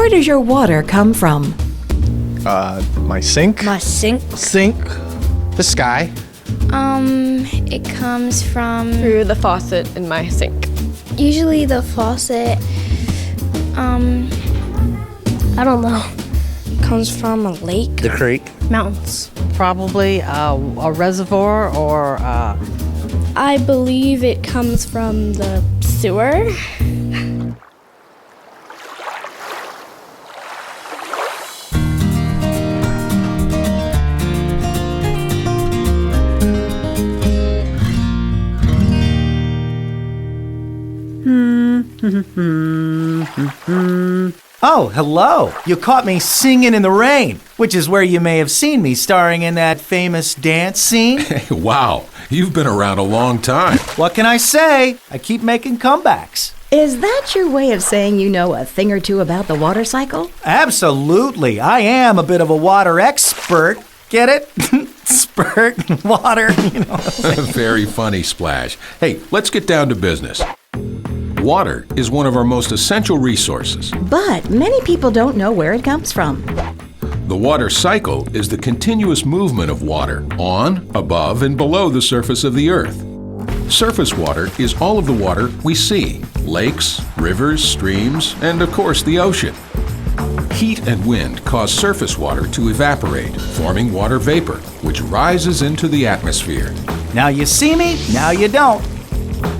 Where does your water come from? My sink? My sink. Sink? The sky? It comes from Through the faucet in my sink. usually the faucet. I don't know. Comes from a lake. The creek? Mountains. Probably a reservoir or I believe it comes from the sewer. Oh, hello. You caught me singing in the rain, which is where you may have seen me starring in that famous dance scene. Wow, you've been around a long time. What can I say? I keep making comebacks. Is that your way of saying you know a thing or two about the water cycle? Absolutely. I am a bit of a water expert. Get it? Spurt, water, you know. Very funny, Splash. Hey, let's get down to business. Water is one of our most essential resources. But many people don't know where it comes from. The water cycle is the continuous movement of water on, above, and below the surface of the earth. Surface water is all of the water we see: lakes, rivers, streams, and of course the ocean. Heat and wind cause surface water to evaporate, forming water vapor, which rises into the atmosphere. Now you see me, now you don't.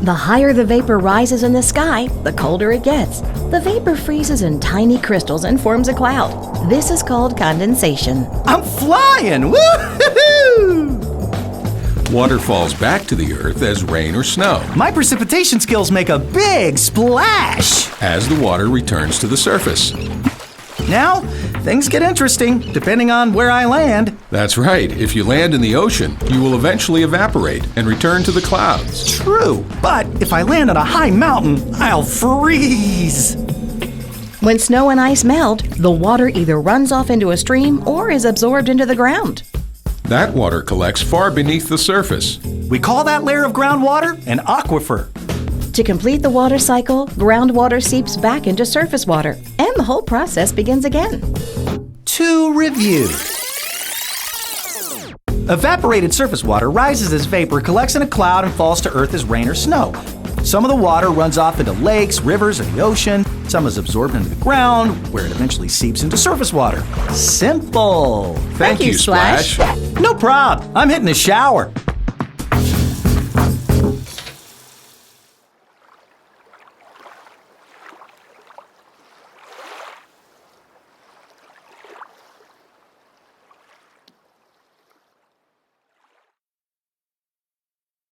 The higher the vapor rises in the sky, the colder it gets. The vapor freezes in tiny crystals and forms a cloud. This is called condensation. I'm flying! Woo-hoo-hoo! Water falls back to the earth as rain or snow, My precipitation skills make a big splash. as the water returns to the surface. Now, things get interesting, depending on where I land. That's right. If you land in the ocean, you will eventually evaporate and return to the clouds. True, but if I land on a high mountain, I'll freeze. When snow and ice melt, the water either runs off into a stream or is absorbed into the ground. That water collects far beneath the surface. We call that layer of groundwater an aquifer. To complete the water cycle, groundwater seeps back into surface water, and the whole process begins again. To review. Evaporated surface water rises as vapor, collects in a cloud, and falls to earth as rain or snow. Some of the water runs off into lakes, rivers, or the ocean. Some is absorbed into the ground, where it eventually seeps into surface water. Simple. Thank you, Splash. No prob. I'm hitting the shower.